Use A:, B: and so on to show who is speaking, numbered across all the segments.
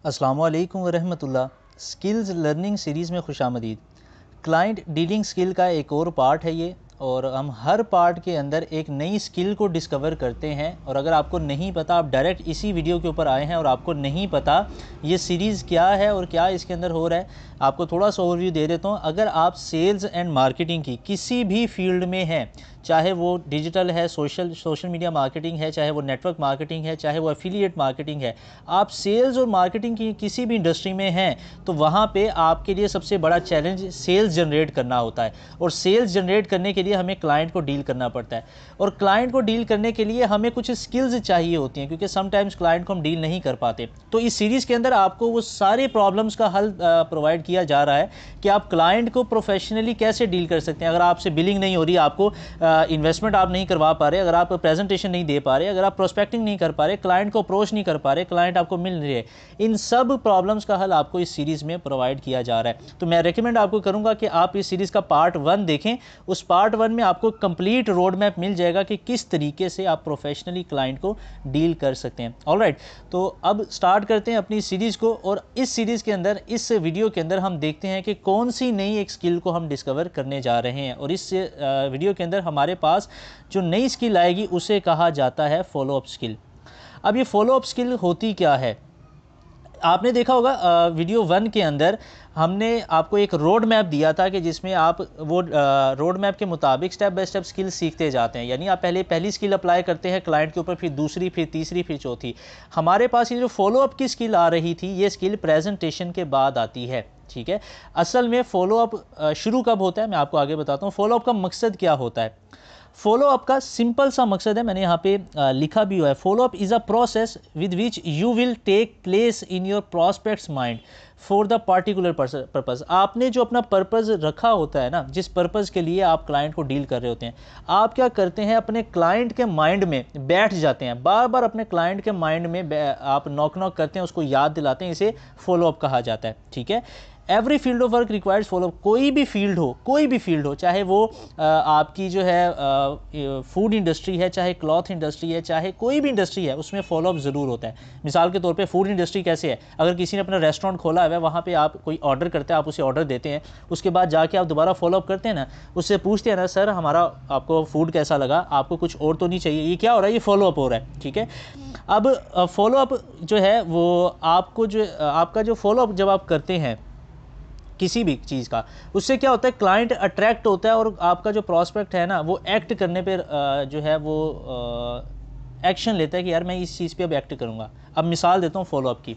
A: अस्सलामु अलैकुम वरहमतुल्लाह। Skills learning series में खुशामदीद। क्लाइंट डीलिंग स्किल का एक और पार्ट है ये, और हम हर पार्ट के अंदर एक नई स्किल को डिस्कवर करते हैं। और अगर आपको नहीं पता, आप डायरेक्ट इसी वीडियो के ऊपर आए हैं और आपको नहीं पता ये सीरीज़ क्या है और क्या इसके अंदर हो रहा है, आपको थोड़ा सा ओवरव्यू दे देता हूँ। अगर आप सेल्स एंड मार्केटिंग की किसी भी फील्ड में हैं, चाहे वो डिजिटल है, सोशल मीडिया मार्केटिंग है, चाहे वो नेटवर्क मार्केटिंग है, चाहे वो एफिलिएट मार्केटिंग है, आप सेल्स और मार्केटिंग की किसी भी इंडस्ट्री में हैं, तो वहाँ पे आपके लिए सबसे बड़ा चैलेंज सेल्स जनरेट करना होता है। और सेल्स जनरेट करने के लिए हमें क्लाइंट को डील करना पड़ता है, और क्लाइंट को डील करने के लिए हमें कुछ स्किल्स चाहिए होती हैं, क्योंकि समटाइम्स क्लाइंट को हम डील नहीं कर पाते। तो इस सीरीज़ के अंदर आपको वो सारे प्रॉब्लम्स का हल प्रोवाइड किया जा रहा है कि आप क्लाइंट को प्रोफेशनली कैसे डील कर सकते हैं। अगर आपसे बिलिंग नहीं हो रही, आपको इन्वेस्टमेंट आप नहीं करवा पा रहे, अगर आप प्रेजेंटेशन नहीं दे पा रहे, अगर आप प्रोस्पेक्टिंग नहीं कर पा रहे, क्लाइंट को अप्रोच नहीं कर पा रहे, क्लाइंट आपको मिल नहीं रहे, इन सब प्रॉब्लम्स का हल आपको इस सीरीज़ में प्रोवाइड किया जा रहा है। तो मैं रेकमेंड आपको करूंगा कि आप इस सीरीज़ का पार्ट 1 देखें। उस पार्ट 1 में आपको कंप्लीट रोड मैप मिल जाएगा कि किस तरीके से आप प्रोफेशनली क्लाइंट को डील कर सकते हैं। ऑलराइट, तो अब स्टार्ट करते हैं अपनी सीरीज़ को। और इस सीरीज़ के अंदर, इस वीडियो के अंदर हम देखते हैं कि कौन सी नई एक स्किल को हम डिस्कवर करने जा रहे हैं। और इस वीडियो के अंदर हमारे पास जो नई स्किल आएगी उसे कहा जाता है फॉलो अप स्किल। अब ये फॉलो अप स्किल होती क्या है? आपने देखा होगा वीडियो 1 के अंदर हमने आपको एक रोड मैप दिया था कि जिसमें आप वो रोड मैप के मुताबिक स्टेप बाय स्टेप स्किल सीखते जाते हैं। यानी आप पहले पहली स्किल अप्लाई करते हैं क्लाइंट के ऊपर, फिर दूसरी, फिर तीसरी, फिर चौथी। हमारे पास ये जो फॉलो अप की स्किल आ रही थी, ये स्किल प्रेजेंटेशन के बाद आती है। ठीक है, असल में फॉलो अप शुरू कब होता है मैं आपको आगे बताता हूँ। फॉलो अप का मकसद क्या होता है? फॉलो अप का सिंपल सा मकसद है, मैंने यहाँ पे लिखा भी हुआ है। Follow up is a process with which you will take place in your prospects mind for the particular purpose. आपने जो अपना पर्पज़ रखा होता है ना, जिस पर्पज़ के लिए आप क्लाइंट को डील कर रहे होते हैं, आप क्या करते हैं, अपने क्लाइंट के माइंड में बैठ जाते हैं। बार बार अपने क्लाइंट के माइंड में आप नॉक नॉक करते हैं, उसको याद दिलाते हैं। इसे फॉलो अप कहा जाता है। ठीक है, every field of work requires follow up. कोई भी फील्ड हो, चाहे वो आपकी जो है फूड इंडस्ट्री है, चाहे क्लॉथ इंडस्ट्री है, चाहे कोई भी इंडस्ट्री है, उसमें फॉलो अप ज़रूर होता है। मिसाल के तौर पे फूड इंडस्ट्री कैसे है? अगर किसी ने अपना रेस्टोरेंट खोला है, वहाँ पे आप कोई ऑर्डर करते हैं, आप उसे ऑर्डर देते हैं, उसके बाद जाके आप दोबारा फॉलो अप करते हैं ना, उससे पूछते हैं ना, सर हमारा आपको फूड कैसा लगा, आपको कुछ और तो नहीं चाहिए? ये क्या हो रहा है? ये फॉलो अप हो रहा है। ठीक है, अब फॉलो अप जो है वो आपको जो आपका जो फॉलो अप जब आप करते हैं किसी भी चीज़ का, उससे क्या होता है, क्लाइंट अट्रैक्ट होता है, और आपका जो प्रॉस्पेक्ट है ना, वो एक्ट करने पे जो है वो एक्शन लेता है कि यार मैं इस चीज़ पे अब एक्ट करूँगा। अब मिसाल देता हूँ फॉलो अप की।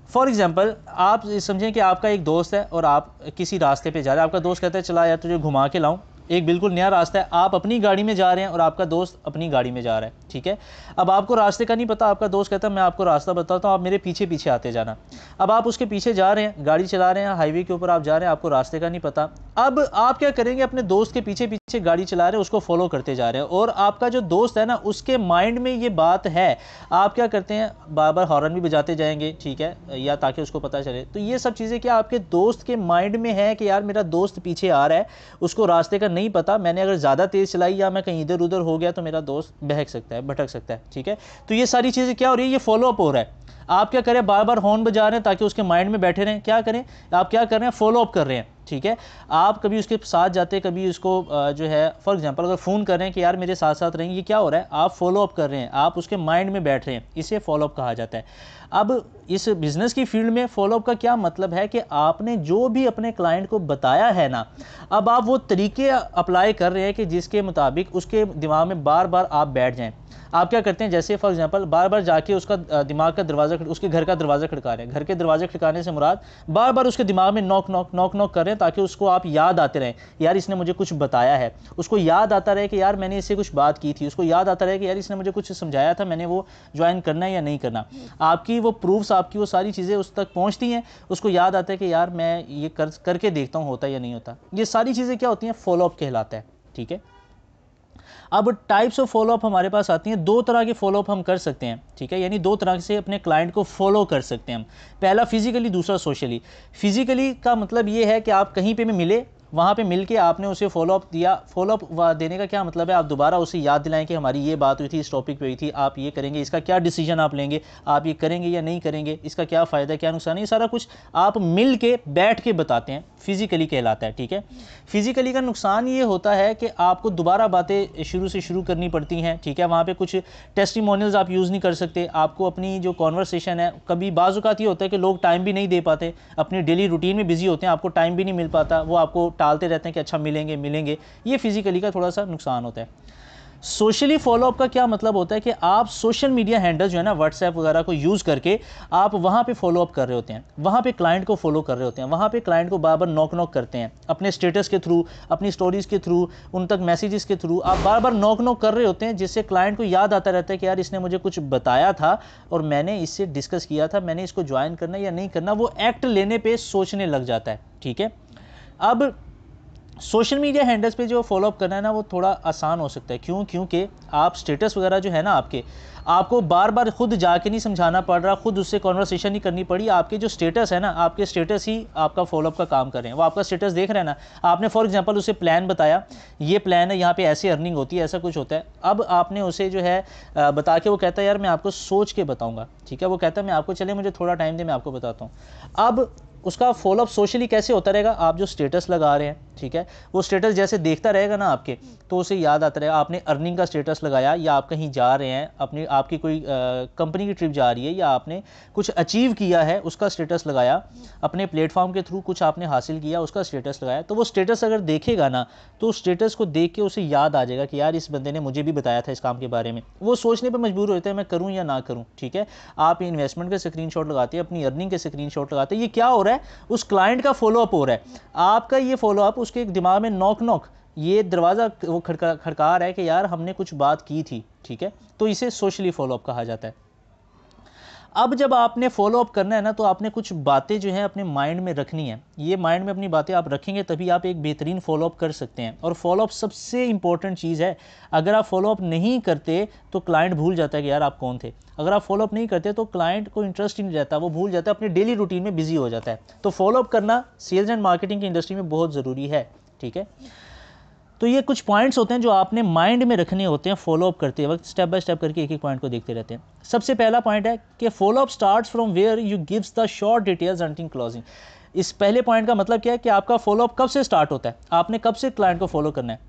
A: फॉर एग्जाम्पल, आप समझें कि आपका एक दोस्त है और आप किसी रास्ते पे जा रहे हैं। आपका दोस्त कहता है चला यार तुझे घुमा के लाऊं, एक बिल्कुल नया रास्ता है। आप अपनी गाड़ी में जा रहे हैं और आपका दोस्त अपनी गाड़ी में जा रहा है। ठीक है, अब आपको रास्ते का नहीं पता, आपका दोस्त कहता है मैं आपको रास्ता बताता हूँ, आप मेरे पीछे पीछे आते जाना। अब आप उसके पीछे जा रहे हैं, गाड़ी चला रहे हैं, हाईवे के ऊपर आप जा रहे हैं, आपको रास्ते का नहीं पता। अब आप क्या करेंगे, अपने दोस्त के पीछे पीछे गाड़ी चला रहे हैं, उसको फॉलो करते जा रहे हैं, और आपका जो दोस्त है ना, उसके माइंड में ये बात है। आप क्या करते हैं, बार बार हॉर्न भी बजाते जाएंगे, ठीक है, या ताकि उसको पता चले। तो ये सब चीज़ें क्या आपके दोस्त के माइंड में है कि यार मेरा दोस्त पीछे आ रहा है, उसको रास्ते का नहीं पता, मैंने अगर ज़्यादा तेज़ चलाई या मैं कहीं इधर उधर हो गया तो मेरा दोस्त बहक सकता है, भटक सकता है। ठीक है, तो ये सारी चीज़ें क्या हो रही है, ये फॉलो अप हो रहा है। आप क्या करें, बार बार हॉर्न बजा रहे हैं ताकि उसके माइंड में बैठे रहें। क्या करें, आप क्या कर रहे हैं, फॉलो अप कर रहे हैं। ठीक है, आप कभी उसके साथ जाते, कभी उसको जो है फॉर एग्जांपल अगर फ़ोन कर रहे हैं कि यार मेरे साथ साथ रहेंगे, ये क्या हो रहा है, आप फॉलो अप कर रहे हैं, आप उसके माइंड में बैठ रहे हैं। इसे फॉलो अप कहा जाता है। अब इस बिज़नेस की फील्ड में फॉलो अप का क्या मतलब है कि आपने जो भी अपने क्लाइंट को बताया है ना, अब आप वो तरीके अप्लाई कर रहे हैं कि जिसके मुताबिक उसके दिमाग में बार बार आप बैठ जाएं। आप क्या करते हैं, जैसे फॉर एग्जांपल बार बार जाके उसका दिमाग का दरवाज़ा, उसके घर का दरवाज़ा खड़का रहे हैं। घर के दरवाजे खड़काने से मुराद बार बार उसके दिमाग में नॉक नॉक नॉक नॉक कर रहे हैं, ताकि उसको आप याद आते रहें, यार इसने मुझे कुछ बताया है। उसको याद आता रहे कि यार मैंने इससे कुछ बात की थी, उसको याद आता रहे कि यार इसने मुझे कुछ समझाया था, मैंने वो ज्वाइन करना है या नहीं करना। आपकी वो प्रूफ्स, आपकी वो सारी चीज़ें उस तक पहुँचती हैं, उसको याद आता है कि यार मैं ये करके देखता हूँ होता है या नहीं होता। ये सारी चीज़ें क्या होती हैं, फॉलो अप कहलाता है। ठीक है, अब टाइप्स ऑफ फॉलोअप हमारे पास आती हैं। दो तरह के फॉलोअप हम कर सकते हैं। ठीक है, यानी दो तरह से अपने क्लाइंट को फॉलो कर सकते हैं हम। पहला फिजिकली, दूसरा सोशली। फिजिकली का मतलब ये है कि आप कहीं पे भी मिले, वहाँ पे मिल के आपने उसे फॉलोअप दिया। फॉलोअप देने का क्या मतलब है, आप दोबारा उसे याद दिलाएं कि हमारी ये बात हुई थी, इस टॉपिक पे हुई थी, आप ये करेंगे, इसका क्या डिसीजन आप लेंगे, आप ये करेंगे या नहीं करेंगे, इसका क्या फ़ायदा क्या नुकसान है, ये सारा कुछ आप मिल के बैठ के बताते हैं, फिज़िकली कहलाता है। ठीक है, फिज़िकली का नुकसान ये होता है कि आपको दोबारा बातें शुरू से शुरू करनी पड़ती हैं। ठीक है, वहाँ पे कुछ टेस्टिमोनियल्स आप यूज़ नहीं कर सकते, आपको अपनी जो कॉन्वर्सेशन है, कभी बाज़ औक़ात ये होता है कि लोग टाइम भी नहीं दे पाते, अपनी डेली रूटीन में बिजी होते हैं, आपको टाइम भी नहीं मिल पाता, वो आपको टालते रहते हैं कि अच्छा मिलेंगे मिलेंगे, ये फिज़िकली का थोड़ा सा नुकसान होता है। सोशली फॉलोअप का क्या मतलब होता है कि आप सोशल मीडिया हैंडल जो है ना, व्हाट्सएप वगैरह को यूज़ करके आप वहाँ पे फॉलोअप कर रहे होते हैं, वहाँ पे क्लाइंट को फॉलो कर रहे होते हैं, वहाँ पे क्लाइंट को बार बार नॉक करते हैं, अपने स्टेटस के थ्रू, अपनी स्टोरीज़ के थ्रू, उन तक मैसेजेस के थ्रू आप बार बार नॉक कर रहे होते हैं, जिससे क्लाइंट को याद आता रहता है कि यार इसने मुझे कुछ बताया था और मैंने इससे डिस्कस किया था, मैंने इसको ज्वाइन करना या नहीं करना, वो एक्ट लेने पर सोचने लग जाता है। ठीक है, अब सोशल मीडिया हैंडल्स पे जो फॉलोअप करना है ना, वो थोड़ा आसान हो सकता है। क्यों? क्योंकि आप स्टेटस वगैरह जो है ना आपको बार बार खुद जाके नहीं समझाना पड़ रहा, खुद उससे कॉन्वर्सेशन नहीं करनी पड़ी, आपके जो स्टेटस है ना, आपके स्टेटस ही आपका फॉलोअप का काम कर रहे हैं। वो आपका स्टेटस देख रहे हैं ना, आपने फॉर एग्जांपल उसे प्लान बताया, ये प्लान है, यहाँ पे ऐसे अर्निंग होती है, ऐसा कुछ होता है। अब आपने उसे जो है बता के, वो कहता है यार मैं आपको सोच के बताऊँगा। ठीक है, वो कहता है मैं आपको, चले मुझे थोड़ा टाइम दे, मैं आपको बताता हूँ। अब उसका फॉलोअप सोशली कैसे होता रहेगा, आप जो स्टेटस लगा रहे हैं, ठीक है, वो स्टेटस जैसे देखता रहेगा ना आपके, तो उसे याद आता रहेगा। आपने अर्निंग का स्टेटस लगाया, या आप कहीं जा रहे हैं, आपकी कोई कंपनी की ट्रिप जा रही है, या आपने कुछ अचीव किया है उसका स्टेटस लगाया, अपने प्लेटफॉर्म के थ्रू कुछ आपने हासिल किया उसका स्टेटस लगाया, तो वो स्टेटस अगर देखेगा ना, तो स्टेटस को देख के उसे याद आ जाएगा कि यार इस बंदे ने मुझे भी बताया था इस काम के बारे में। वो सोचने पर मजबूर होते हैं मैं करूँ या ना करूँ। ठीक है, आप इन्वेस्टमेंट के स्क्रीनशॉट लगाते हैं, अपनी अर्निंग के स्क्रीनशॉट लगाते हैं, ये क्या हो रहा है, उस क्लाइंट का फॉलोअप हो रहा है। आपका ये फॉलोअप उसके दिमाग में नॉक ये दरवाज़ा वो खड़का रहा है कि यार हमने कुछ बात की थी। ठीक है, तो इसे सोशली फॉलोअप कहा जाता है। अब जब आपने फॉलोअप करना है ना, तो आपने कुछ बातें जो हैं अपने माइंड में रखनी है। ये माइंड में अपनी बातें आप रखेंगे तभी आप एक बेहतरीन फॉलोअप कर सकते हैं। और फॉलोअप सबसे इंपॉर्टेंट चीज़ है। अगर आप फॉलोअप नहीं करते तो क्लाइंट भूल जाता है कि यार आप कौन थे। अगर आप फॉलोअप नहीं करते तो क्लाइंट को इंटरेस्ट ही नहीं रहता, वो भूल जाता है, अपनी डेली रूटीन में बिजी हो जाता है। तो फॉलोअप करना सेल्स एंड मार्केटिंग की इंडस्ट्री में बहुत ज़रूरी है। ठीक है, तो ये कुछ पॉइंट्स होते हैं जो आपने माइंड में रखने होते हैं फॉलोअप करते वक्त। स्टेप बाय स्टेप करके एक एक पॉइंट को देखते रहते हैं। सबसे पहला पॉइंट है कि follow up starts from where you gives the short details until closing. इस पहले पॉइंट का मतलब क्या है कि आपका फॉलोअप कब से स्टार्ट होता है, आपने कब से क्लाइंट को फॉलो करना है।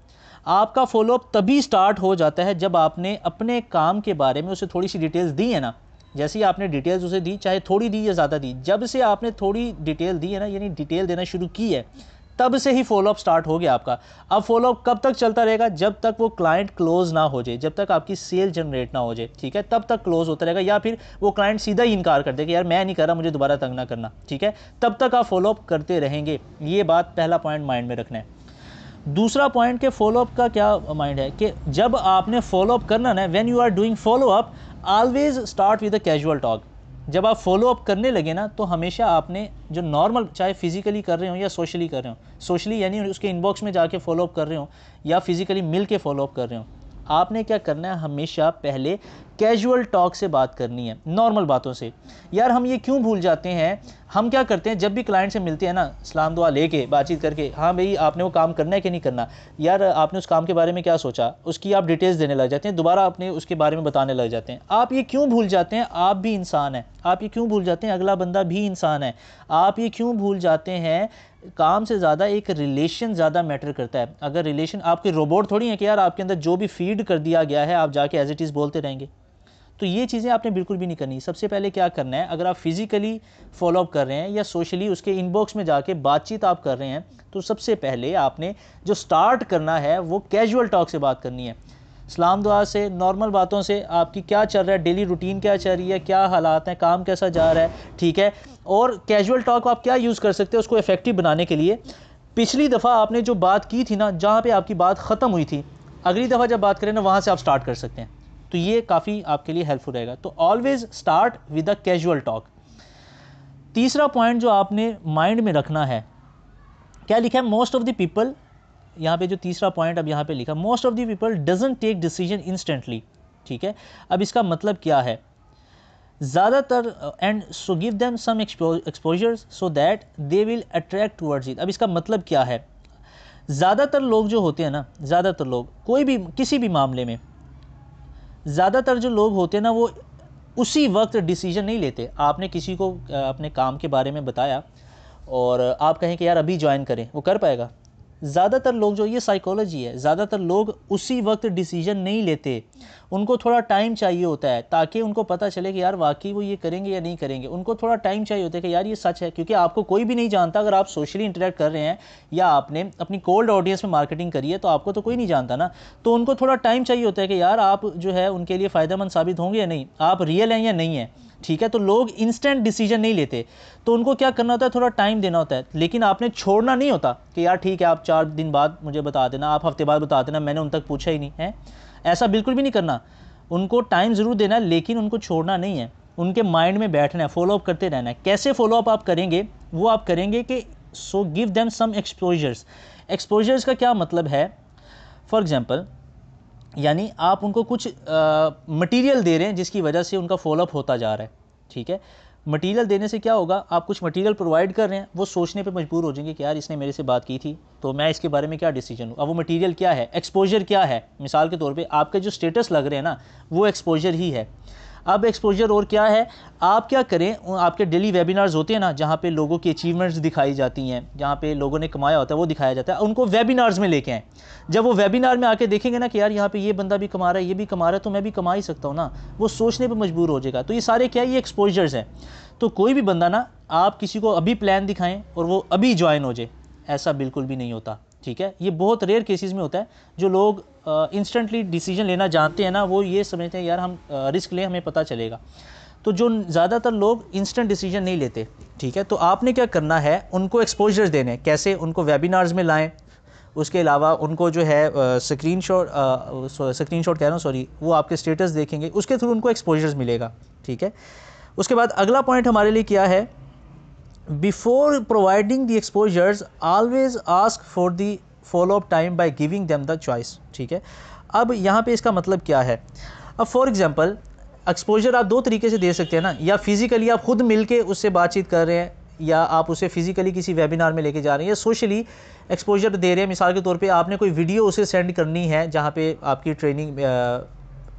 A: आपका फॉलोअप तभी स्टार्ट हो जाता है जब आपने अपने काम के बारे में उसे थोड़ी सी डिटेल्स दी है ना। जैसे ही आपने डिटेल्स उसे दी, चाहे थोड़ी दी या ज़्यादा दी, जब से आपने थोड़ी डिटेल दी है ना, यानी डिटेल देना शुरू की है, तब से ही फॉलोअप स्टार्ट हो गया आपका। अब फॉलोअप कब तक चलता रहेगा, जब तक वो क्लाइंट क्लोज ना हो जाए, जब तक आपकी सेल जनरेट ना हो जाए। ठीक है, तब तक क्लोज होता रहेगा, या फिर वो क्लाइंट सीधा ही इनकार कर दे कि यार मैं नहीं कर रहा, मुझे दोबारा तंग ना करना। ठीक है, तब तक आप फॉलोअप करते रहेंगे। ये बात पहला पॉइंट माइंड में रखना है। दूसरा पॉइंट के फॉलोअप का क्या माइंड है कि जब आपने फॉलोअप करना ना, when you are doing follow up always start with a casual talk. जब आप फॉलोअप करने लगे ना, तो हमेशा आपने जो नॉर्मल, चाहे फिजिकली कर रहे हो या सोशली कर रहे हो, सोशली यानी उसके इनबॉक्स में जाके फॉलोअप कर रहे हो या फिजिकली मिल के फॉलोअप कर रहे हो, आपने क्या करना है, हमेशा पहले कैजुअल टॉक से बात करनी है, नॉर्मल बातों से। यार हम ये क्यों भूल जाते हैं, हम क्या करते हैं जब भी क्लाइंट से मिलते हैं ना, सलाम दुआ लेके बातचीत करके, हाँ भाई आपने वो काम करना है कि नहीं करना, यार आपने उस काम के बारे में क्या सोचा, उसकी आप डिटेल्स देने लग जाते हैं, दोबारा अपने उसके बारे में बताने लग जाते हैं। आप ये क्यों भूल जाते हैं, आप भी इंसान हैं। आप ये क्यों भूल जाते हैं, अगला बंदा भी इंसान है। आप ये क्यों भूल जाते हैं, काम से ज़्यादा एक रिलेशन ज़्यादा मैटर करता है। अगर रिलेशन, आपके रोबोट थोड़ी हैं कि यार आपके अंदर जो भी फीड कर दिया गया है आप जाके एज इट इज़ बोलते रहेंगे। तो ये चीज़ें आपने बिल्कुल भी नहीं करनी। सबसे पहले क्या करना है, अगर आप फिजिकली फॉलोअप कर रहे हैं या सोशली उसके इनबॉक्स में जाके बातचीत आप कर रहे हैं, तो सबसे पहले आपने जो स्टार्ट करना है वो कैजुअल टॉक से बात करनी है। सलाम दुआ से, नॉर्मल बातों से, आपकी क्या चल रहा है, डेली रूटीन क्या चल रही है, क्या हालात हैं, काम कैसा जा रहा है। ठीक है, और कैजुअल टॉक आप क्या यूज़ कर सकते हैं उसको इफेक्टिव बनाने के लिए। पिछली दफ़ा आपने जो बात की थी ना, जहाँ पे आपकी बात ख़त्म हुई थी, अगली दफ़ा जब बात करें ना, वहाँ से आप स्टार्ट कर सकते हैं। तो ये काफ़ी आपके लिए हेल्पफुल रहेगा। तो always start with a casual talk. तीसरा पॉइंट जो आपने माइंड में रखना है, क्या लिखा है, मोस्ट ऑफ द पीपल, यहाँ पे जो तीसरा पॉइंट अब यहाँ पे लिखा, most of the people doesn't take decision instantly. ठीक है, अब इसका मतलब क्या है, ज़्यादातर, and so give them some exposure so that they will attract towards it. अब इसका मतलब क्या है, ज़्यादातर लोग जो होते हैं ना, ज़्यादातर लोग कोई भी किसी भी मामले में, ज़्यादातर जो लोग होते हैं ना वो उसी वक्त डिसीजन नहीं लेते। आपने किसी को अपने काम के बारे में बताया और आप कहें कि यार अभी ज्वाइन करें, वो कर पाएगा? ज़्यादातर लोग जो, ये साइकोलॉजी है, ज़्यादातर लोग उसी वक्त डिसीजन नहीं लेते। उनको थोड़ा टाइम चाहिए होता है ताकि उनको पता चले कि यार वाकई वो ये करेंगे या नहीं करेंगे। उनको थोड़ा टाइम चाहिए होता है कि यार ये सच है, क्योंकि आपको कोई भी नहीं जानता। अगर आप सोशली इंटरेक्ट कर रहे हैं या आपने अपनी कोल्ड ऑडियंस में मार्केटिंग करी है तो आपको तो कोई नहीं जानता ना। तो उनको थोड़ा टाइम चाहिए होता है कि यार आप जो है उनके लिए फ़ायदेमंद साबित होंगे या नहीं, आप रियल हैं या नहीं है। ठीक है, तो लोग इंस्टेंट डिसीजन नहीं लेते, तो उनको क्या करना होता है, थोड़ा टाइम देना होता है। लेकिन आपने छोड़ना नहीं होता कि यार ठीक है आप 4 दिन बाद मुझे बता देना, आप हफ्ते बाद बता देना, मैंने उन तक पूछा ही नहीं है। ऐसा बिल्कुल भी नहीं करना। उनको टाइम ज़रूर देना है लेकिन उनको छोड़ना नहीं है, उनके माइंड में बैठना है, फॉलोअप करते रहना है। कैसे फॉलोअप आप करेंगे, वो आप करेंगे कि so give them some exposures. Exposures का क्या मतलब है? फॉर एग्जाम्पल, यानी आप उनको कुछ मटेरियल दे रहे हैं जिसकी वजह से उनका फॉलोअप होता जा रहा है। ठीक है, मटेरियल देने से क्या होगा, आप कुछ मटेरियल प्रोवाइड कर रहे हैं, वो सोचने पे मजबूर हो जाएंगे कि यार इसने मेरे से बात की थी तो मैं इसके बारे में क्या डिसीजन लूँ। अब वो मटेरियल क्या है, एक्सपोजर क्या है। मिसाल के तौर पे आपके जो स्टेटस लग रहे हैं ना, वो एक्सपोजर ही है। अब एक्सपोजर और क्या है, आप क्या करें, आपके डेली वेबिनार्स होते हैं ना जहाँ पे लोगों की अचीवमेंट्स दिखाई जाती हैं, जहाँ पे लोगों ने कमाया होता है वो दिखाया जाता है, उनको वेबिनार्स में लेके आएँ। जब वो वेबिनार में आके देखेंगे ना कि यार यहाँ पे ये बंदा भी कमा रहा है, ये भी कमा रहा है, तो मैं भी कमा ही सकता हूँ ना, वो सोचने पर मजबूर हो जाएगा। तो ये सारे क्या है, ये एक्सपोजर्स हैं। तो कोई भी बंदा ना, आप किसी को अभी प्लान दिखाएं और वो अभी ज्वाइन हो जाए, ऐसा बिल्कुल भी नहीं होता। ठीक है, ये बहुत रेयर केसेस में होता है। जो लोग इंस्टेंटली डिसीजन लेना जानते हैं ना, वो ये समझते हैं यार हम रिस्क लें, हमें पता चलेगा। तो जो ज़्यादातर लोग इंस्टेंट डिसीजन नहीं लेते। ठीक है, तो आपने क्या करना है, उनको देने हैं। कैसे? उनको वेबिनार्स में लाएं, उसके अलावा उनको जो है स्क्रीनशॉट कह रहा हूँ सॉरी, वो आपके स्टेटस देखेंगे, उसके थ्रू उनको एक्सपोजर्स मिलेगा। ठीक है, उसके बाद अगला पॉइंट हमारे लिए क्या है, before providing the exposures always ask for the follow up time by giving them the choice. ठीक है, अब यहाँ पे इसका मतलब क्या है। अब फॉर एग्जांपल, एक्सपोजर आप दो तरीके से दे सकते हैं ना, या फिज़िकली आप खुद मिल के उससे बातचीत कर रहे हैं, या आप उसे फिज़िकली किसी वेबिनार में लेके जा रहे हैं, या सोशली एक्सपोजर दे रहे हैं। मिसाल के तौर पे आपने कोई वीडियो उसे सेंड करनी है जहाँ पे आपकी ट्रेनिंग,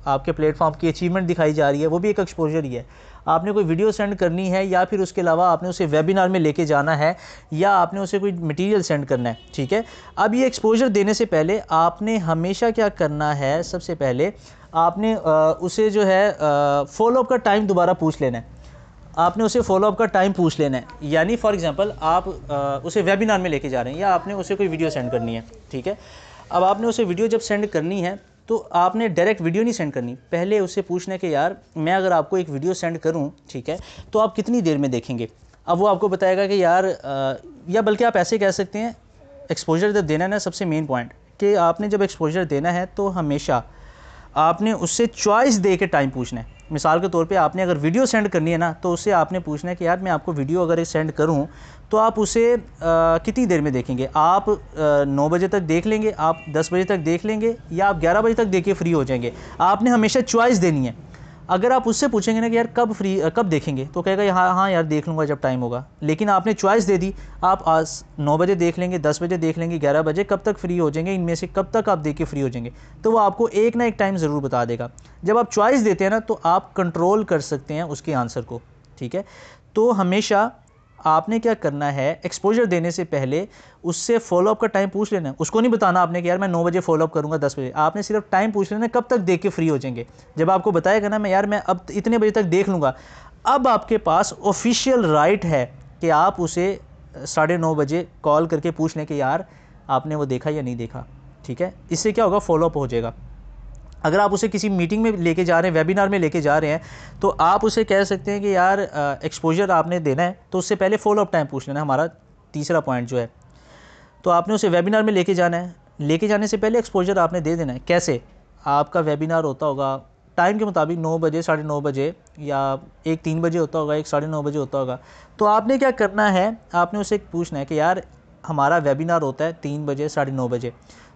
A: आपके प्लेटफॉर्म की अचीवमेंट दिखाई जा रही है, वो भी एक एक्सपोजर ही है। आपने कोई वीडियो सेंड करनी है, या फिर उसके अलावा आपने उसे वेबिनार में लेके जाना है, या आपने उसे कोई मटेरियल सेंड करना है। ठीक है, अब ये एक्सपोजर देने से पहले आपने हमेशा क्या करना है, सबसे पहले आपने उसे जो है फॉलोअप का टाइम दोबारा पूछ लेना है। आपने उसे फॉलोअप का टाइम पूछ लेना है। यानी फॉर एग्जांपल, आप उसे वेबिनार में लेके जा रहे हैं, या आपने उसे कोई वीडियो सेंड करनी है। ठीक है, अब आपने उसे वीडियो जब सेंड करनी है तो आपने डायरेक्ट वीडियो नहीं सेंड करनी, पहले उससे पूछना है कि यार मैं अगर आपको एक वीडियो सेंड करूं, ठीक है, तो आप कितनी देर में देखेंगे। अब वो आपको बताएगा कि यार या बल्कि आप ऐसे कह सकते हैं, एक्सपोजर जब देना है ना, सबसे मेन पॉइंट कि आपने जब एक्सपोजर देना है तो हमेशा आपने उससे चॉइस दे के टाइम पूछना है। मिसाल के तौर पे आपने अगर वीडियो सेंड करनी है ना, तो उससे आपने पूछना है कि यार मैं आपको वीडियो अगर सेंड करूं तो आप उसे कितनी देर में देखेंगे। आप 9 बजे तक देख लेंगे, आप 10 बजे तक देख लेंगे, या आप 11 बजे तक देख के फ्री हो जाएंगे। आपने हमेशा चॉइस देनी है। अगर आप उससे पूछेंगे ना कि यार कब देखेंगे, तो कहेगा हाँ हाँ यार देख लूँगा जब टाइम होगा। लेकिन आपने चॉइस दे दी, आप आज 9 बजे देख लेंगे, 10 बजे देख लेंगे, 11 बजे, कब तक फ्री हो जाएंगे, इनमें से कब तक आप देख के फ्री हो जाएंगे, तो वो आपको एक ना एक टाइम ज़रूर बता देगा। जब आप चॉइस देते हैं ना, तो आप कंट्रोल कर सकते हैं उसके आंसर को। ठीक है, तो हमेशा आपने क्या करना है, एक्सपोजर देने से पहले उससे फॉलोअप का टाइम पूछ लेना है। उसको नहीं बताना आपने कि यार मैं 9 बजे फॉलोअप करूंगा 10 बजे। आपने सिर्फ टाइम पूछ लेना, कब तक देख के फ्री हो जाएंगे। जब आपको बताएगा ना मैं यार मैं अब इतने बजे तक देख लूँगा, अब आपके पास ऑफिशियल राइट है कि आप उसे 9:30 बजे कॉल करके पूछ लें कि यार आपने वो देखा या नहीं देखा। ठीक है, इससे क्या होगा, फॉलोअप हो जाएगा। अगर आप उसे किसी मीटिंग में लेके जा रहे हैं, वेबिनार में लेके जा रहे हैं, तो आप उसे कह सकते हैं कि यार एक्सपोजर आपने देना है तो उससे पहले फॉलोअप टाइम पूछ लेना। हमारा तीसरा पॉइंट जो है, तो आपने उसे वेबिनार में लेके जाना है, लेके जाने से पहले एक्सपोजर आपने दे देना है। कैसे? आपका वेबिनार होता होगा टाइम के मुताबिक 9 बजे, 9:30 बजे, या एक 3 बजे होता होगा, एक 9:30 बजे होता होगा। तो आपने क्या करना है, आपने उसे पूछना है कि यार हमारा वेबिनार होता है 3 बजे, 9:30 बजे,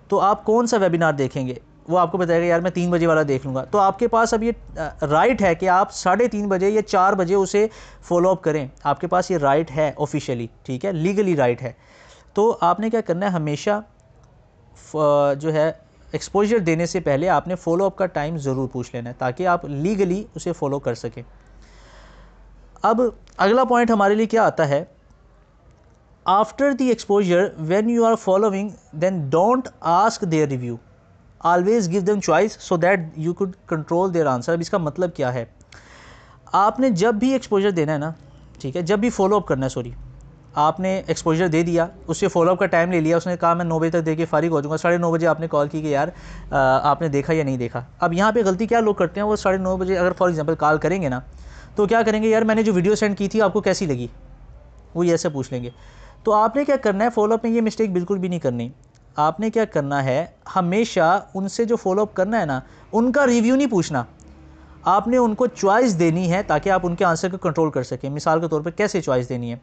A: तो आप कौन सा वेबिनार देखेंगे। वो आपको बताएगा यार मैं 3 बजे वाला देख लूँगा। तो आपके पास अब ये राइट है कि आप 3:30 बजे या 4 बजे उसे फॉलोअप करें। आपके पास ये राइट है ऑफिशियली, ठीक है, लीगली राइट है। तो आपने क्या करना है, हमेशा जो है एक्सपोजर देने से पहले आपने फॉलोअप का टाइम ज़रूर पूछ लेना है ताकि आप लीगली उसे फॉलो कर सकें। अब अगला पॉइंट हमारे लिए क्या आता है, after the exposure when you are following then don't ask their review, always give them choice so that you could control their answer. अब इसका मतलब क्या है, आपने जब भी एक्सपोजर देना है ना, ठीक है, जब भी फॉलोअप करना है, सॉरी, आपने एक्सपोजर दे दिया, उससे फॉलोअप का टाइम ले लिया, उसने कहा मैं 9 बजे तक दे के फारिग हो जाऊँगा, 9:30 बजे आपने कॉल की कि यार आपने देखा या नहीं देखा। अब यहाँ पे गलती क्या लोग करते हैं, वो 9:30 बजे अगर फॉर एग्जांपल कॉल करेंगे ना, तो क्या करेंगे, यार मैंने जो वीडियो सेंड की थी आपको कैसी लगी, वो ये ऐसे पूछ लेंगे। तो आपने क्या करना है, फॉलोअप में ये मिस्टेक बिल्कुल भी नहीं करनी। आपने क्या करना है, हमेशा उनसे जो फॉलोअप करना है ना, उनका रिव्यू नहीं पूछना, आपने उनको चॉइस देनी है ताकि आप उनके आंसर को कंट्रोल कर सकें। मिसाल के तौर पे कैसे चॉइस देनी है,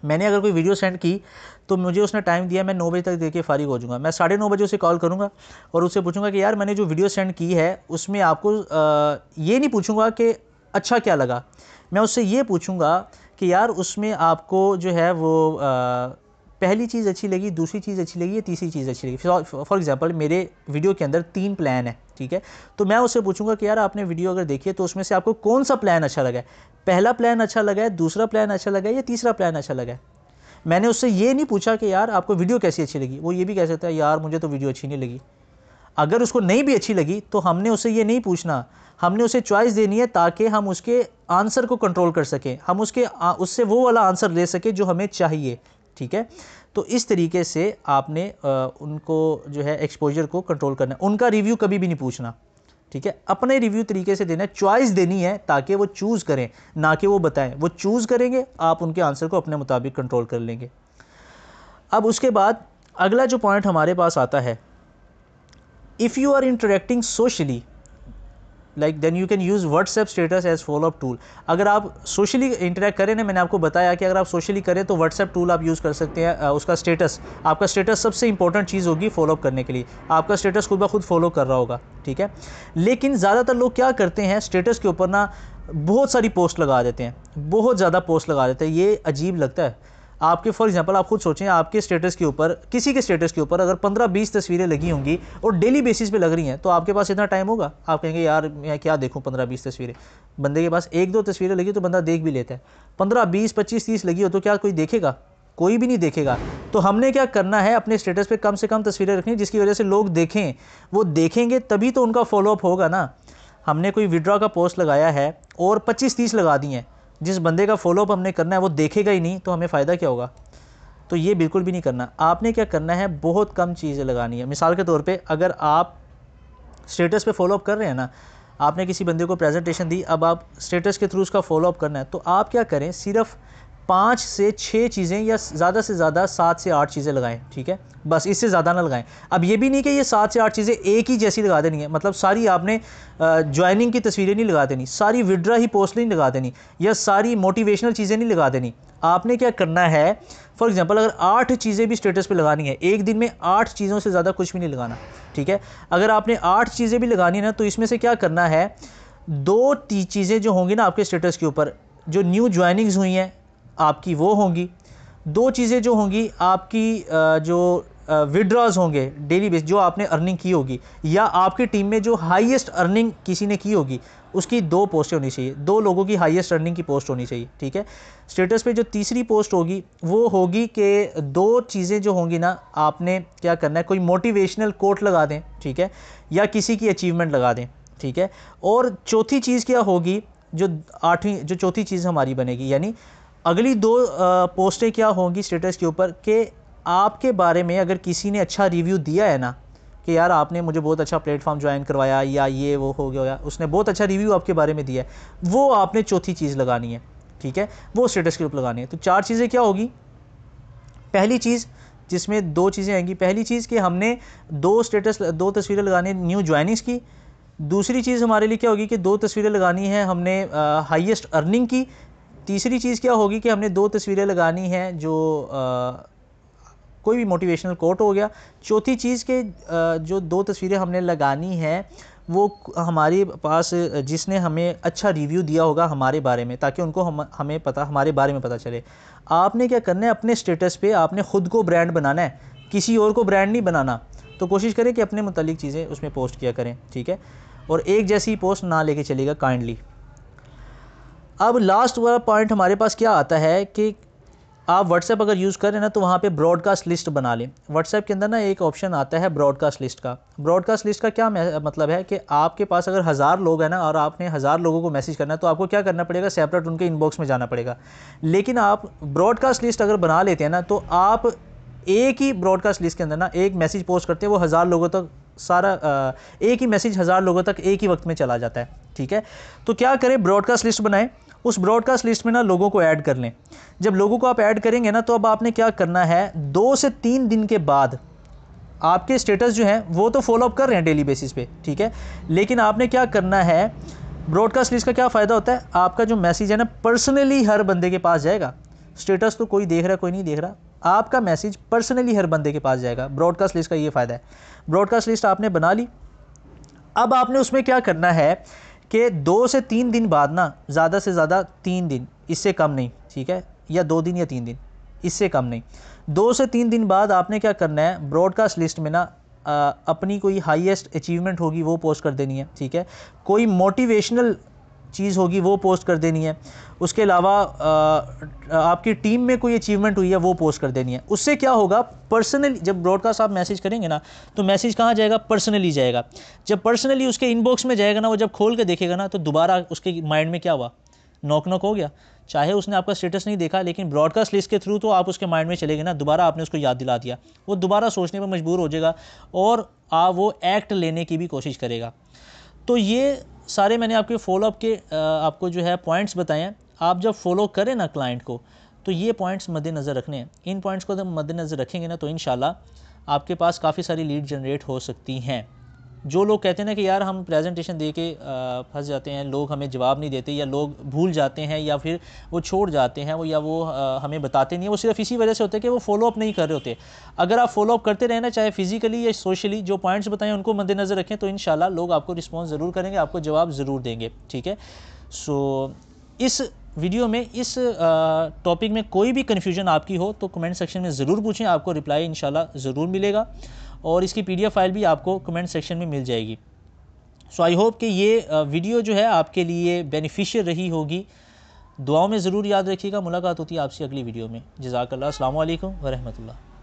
A: मैंने अगर कोई वीडियो सेंड की तो मुझे उसने टाइम दिया मैं 9 बजे तक देके फारिग हो जाऊँगा, मैं 9:30 बजे उसे कॉल करूँगा और उससे पूछूंगा कि यार मैंने जो वीडियो सेंड की है उसमें आपको ये नहीं पूछूंगा कि अच्छा क्या लगा, मैं उससे ये पूछूंगा कि यार उसमें आपको जो है वो पहली चीज़ अच्छी लगी, दूसरी चीज़ अच्छी लगी, या तीसरी चीज़ अच्छी लगी। फॉर एग्जांपल मेरे वीडियो के अंदर 3 प्लान है, ठीक है, तो मैं उससे पूछूंगा कि यार आपने वीडियो अगर देखी है तो उसमें से आपको कौन सा प्लान अच्छा लगा है, पहला प्लान अच्छा लगा है, दूसरा प्लान अच्छा लगा है, या तीसरा प्लान अच्छा लगा है। मैंने उससे ये नहीं पूछा कि यार आपको वीडियो कैसी अच्छी लगी, वो ये भी कह सकता है यार मुझे तो वीडियो अच्छी नहीं लगी। अगर उसको नहीं भी अच्छी लगी तो हमने उससे ये नहीं पूछना, हमने उसे चॉइस देनी है ताकि हम उसके आंसर को कंट्रोल कर सकें, हम उससे वो वाला आंसर ले सकें जो हमें चाहिए, ठीक है। तो इस तरीके से आपने उनको जो है एक्सपोजर को कंट्रोल करना है, उनका रिव्यू कभी भी नहीं पूछना, ठीक है, अपने रिव्यू तरीके से देना है, चॉइस देनी है ताकि वो चूज़ करें, ना कि वो बताएं। वो चूज़ करेंगे, आप उनके आंसर को अपने मुताबिक कंट्रोल कर लेंगे। अब उसके बाद अगला जो पॉइंट हमारे पास आता है, if you are interacting socially like then you can use WhatsApp status as follow up tool. अगर आप सोशली इंटरेक्ट करें ना, मैंने आपको बताया कि अगर आप सोशली करें तो व्हाट्सएप टूल आप यूज़ कर सकते हैं। उसका स्टेटस, आपका स्टेटस सबसे इंपॉर्टेंट चीज़ होगी फॉलोअप करने के लिए, आपका स्टेटस खुद ब खुद फॉलो कर रहा होगा, ठीक है। लेकिन ज़्यादातर लोग क्या करते हैं, स्टेटस के ऊपर ना बहुत सारी पोस्ट लगा देते हैं, बहुत ज़्यादा पोस्ट लगा देते हैं, ये अजीब लगता है। आपके फॉर एग्जांपल आप खुद सोचें, आपके स्टेटस के ऊपर, किसी के स्टेटस के ऊपर अगर 15-20 तस्वीरें लगी होंगी और डेली बेसिस पे लग रही हैं, तो आपके पास इतना टाइम होगा? आप कहेंगे यार मैं क्या देखूं 15-20 तस्वीरें। बंदे के पास 1-2 तस्वीरें लगी तो बंदा देख भी लेता है, 15-20 25-30 लगी हो तो क्या कोई देखेगा? कोई भी नहीं देखेगा। तो हमने क्या करना है, अपने स्टेटस पे कम से कम तस्वीरें रखनी जिसकी वजह से लोग देखें, वो देखेंगे तभी तो उनका फॉलोअप होगा ना। हमने कोई विड्रॉ का पोस्ट लगाया है और 25-30 लगा दी हैं, जिस बंदे का फॉलोअप हमने करना है वो देखेगा ही नहीं, तो हमें फ़ायदा क्या होगा? तो ये बिल्कुल भी नहीं करना। आपने क्या करना है, बहुत कम चीज़ें लगानी है। मिसाल के तौर पे अगर आप स्टेटस पे फॉलोअप कर रहे हैं ना, आपने किसी बंदे को प्रेजेंटेशन दी, अब आप स्टेटस के थ्रू उसका फॉलोअप करना है, तो आप क्या करें, सिर्फ 5 से 6 चीज़ें या ज़्यादा से ज़्यादा 7 से 8 चीज़ें लगाएं, ठीक है, बस इससे ज़्यादा ना लगाएं। अब ये भी नहीं कि ये 7 से 8 चीज़ें एक ही जैसी लगा देनी है, मतलब सारी आपने ज्वाइनिंग की तस्वीरें नहीं लगा देनी, सारी विड्रा ही पोस्ट नहीं लगा देनी, या सारी मोटिवेशनल चीज़ें नहीं लगा देनी। आपने क्या करना है, फॉर एग्जांपल अगर 8 चीज़ें भी स्टेटस पे लगानी है, एक दिन में 8 चीज़ों से ज़्यादा कुछ भी नहीं लगाना, ठीक है। अगर आपने 8 चीज़ें भी लगानी है ना, तो इसमें से क्या करना है, 2 चीज़ें जो होंगी ना आपके स्टेटस के ऊपर, जो न्यू ज्वाइनिंग्स हुई हैं आपकी वो होंगी, 2 चीज़ें जो होंगी आपकी जो विड्रॉज होंगे डेली बेस, जो आपने अर्निंग की होगी, या आपकी टीम में जो हाईएस्ट अर्निंग किसी ने की होगी, उसकी 2 पोस्टें होनी चाहिए, 2 लोगों की हाईएस्ट अर्निंग की पोस्ट होनी चाहिए, ठीक है। स्टेटस पे जो तीसरी पोस्ट होगी वो होगी कि 2 चीज़ें जो होंगी ना, आपने क्या करना है, कोई मोटिवेशनल कोट लगा दें, ठीक है, या किसी की अचीवमेंट लगा दें, ठीक है। और चौथी चीज़ क्या होगी, जो चौथी चीज़ हमारी बनेगी, यानी अगली 2 पोस्टें क्या होंगी स्टेटस के ऊपर, कि आपके बारे में अगर किसी ने अच्छा रिव्यू दिया है ना, कि यार आपने मुझे बहुत अच्छा प्लेटफॉर्म ज्वाइन करवाया, या ये वो हो गया, उसने बहुत अच्छा रिव्यू आपके बारे में दिया है, वो आपने चौथी चीज़ लगानी है, ठीक है, वो स्टेटस के ऊपर लगानी है। तो 4 चीज़ें क्या होगी, पहली चीज़ जिसमें 2 चीज़ें आएंगी, पहली चीज़ कि हमने 2 तस्वीरें लगानी है न्यू ज्वाइनिंग्स की। दूसरी चीज़ हमारे लिए क्या होगी कि 2 तस्वीरें लगानी है हमने हाईएस्ट अर्निंग की। तीसरी चीज़ क्या होगी कि हमने 2 तस्वीरें लगानी हैं जो कोई भी मोटिवेशनल कोट हो गया। चौथी चीज़ के जो 2 तस्वीरें हमने लगानी हैं वो हमारे पास जिसने हमें अच्छा रिव्यू दिया होगा हमारे बारे में, ताकि उनको हमें पता, हमारे बारे में पता चले। आपने क्या करना है, अपने स्टेटस पे आपने ख़ुद को ब्रांड बनाना है, किसी और को ब्रांड नहीं बनाना। तो कोशिश करें कि अपने मुतालिक चीज़ें उसमें पोस्ट किया करें, ठीक है, और एक जैसी पोस्ट ना लेके चलिएगा काइंडली। अब लास्ट वाला पॉइंट हमारे पास क्या आता है कि आप व्हाट्सएप अगर यूज़ करें ना तो वहाँ पे ब्रॉडकास्ट लिस्ट बना लें। व्हाट्सएप के अंदर ना एक ऑप्शन आता है ब्रॉडकास्ट लिस्ट का। ब्रॉडकास्ट लिस्ट का क्या मतलब है कि आपके पास अगर 1000 लोग हैं ना और आपने 1000 लोगों को मैसेज करना है तो आपको क्या करना पड़ेगा, सेपरेट उनके इनबॉक्स में जाना पड़ेगा। लेकिन आप ब्रॉडकास्ट लिस्ट अगर बना लेते हैं ना तो आप एक ही ब्रॉडकास्ट लिस्ट के अंदर ना एक मैसेज पोस्ट करते हैं, वो 1000 लोगों तक सारा एक ही मैसेज 1000 लोगों तक एक ही वक्त में चला जाता है, ठीक है। तो क्या करें, ब्रॉडकास्ट लिस्ट बनाएं, उस ब्रॉडकास्ट लिस्ट में ना लोगों को ऐड कर लें। जब लोगों को आप ऐड करेंगे ना तो अब आपने क्या करना है, 2 से 3 दिन के बाद आपके स्टेटस जो हैं वो तो फॉलो अप कर रहे हैं डेली बेसिस पे, ठीक है, लेकिन आपने क्या करना है, ब्रॉडकास्ट लिस्ट का क्या फ़ायदा होता है, आपका जो मैसेज है ना पर्सनली हर बंदे के पास जाएगा। स्टेटस तो कोई देख रहा है कोई नहीं देख रहा, आपका मैसेज पर्सनली हर बंदे के पास जाएगा। ब्रॉडकास्ट लिस्ट का ये फ़ायदा है। ब्रॉडकास्ट लिस्ट आपने बना ली, अब आपने उसमें क्या करना है कि 2 से 3 दिन बाद ना, ज़्यादा से ज़्यादा 3 दिन, इससे कम नहीं, ठीक है, या 2 दिन या 3 दिन, इससे कम नहीं। 2 से 3 दिन बाद आपने क्या करना है, ब्रॉडकास्ट लिस्ट में ना अपनी कोई हाईएस्ट अचीवमेंट होगी वो पोस्ट कर देनी है, ठीक है, कोई मोटिवेशनल चीज़ होगी वो पोस्ट कर देनी है, उसके अलावा आपकी टीम में कोई अचीवमेंट हुई है वो पोस्ट कर देनी है। उससे क्या होगा, पर्सनली जब ब्रॉडकास्ट आप मैसेज करेंगे ना तो मैसेज कहाँ जाएगा, पर्सनली जाएगा। जब पर्सनली उसके इनबॉक्स में जाएगा ना, वो जब खोल के देखेगा ना तो दोबारा उसके माइंड में क्या हुआ, नॉक नॉक हो गया। चाहे उसने आपका स्टेटस नहीं देखा लेकिन ब्रॉडकास्ट लिस्ट के थ्रू तो आप उसके माइंड में चले गए ना, दोबारा आपने उसको याद दिला दिया, वो दोबारा सोचने पर मजबूर हो जाएगा और वो एक्ट लेने की भी कोशिश करेगा। तो ये सारे मैंने आपके फॉलोअप के आपको जो है पॉइंट्स बताए हैं। आप जब फॉलो करें ना क्लाइंट को तो ये पॉइंट्स मद्देनज़र रखने हैं। इन पॉइंट्स को जब मद्देनज़र रखेंगे ना तो इंशाल्लाह आपके पास काफ़ी सारी लीड जनरेट हो सकती हैं। जो लोग कहते हैं ना कि यार हम प्रेजेंटेशन दे के फंस जाते हैं, लोग हमें जवाब नहीं देते या लोग भूल जाते हैं या फिर वो छोड़ जाते हैं या वो हमें बताते नहीं है, वो सिर्फ इसी वजह से होता है कि वो फॉलोअप नहीं कर रहे होते। अगर आप फॉलोअप करते रहें ना, चाहे फिजिकली या सोशली, जो पॉइंट्स बताएं उनको मद्देनज़र रखें तो इंशाल्लाह लोग आपको रिस्पॉन्स ज़रूर करेंगे, आपको जवाब ज़रूर देंगे, ठीक है। सो इस वीडियो में इस टॉपिक में कोई भी कन्फ्यूजन आपकी हो तो कमेंट सेक्शन में ज़रूर पूछें, आपको रिप्लाई इंशाल्लाह ज़रूर मिलेगा और इसकी PDF फाइल भी आपको कमेंट सेक्शन में मिल जाएगी। सो आई होप कि ये वीडियो जो है आपके लिए बेनिफिशियल रही होगी। दुआओं में ज़रूर याद रखिएगा। मुलाकात होती है आपसे अगली वीडियो में। जज़ाकल्लाह। अस्सलामु अलैकुम व रहमतुल्लाह।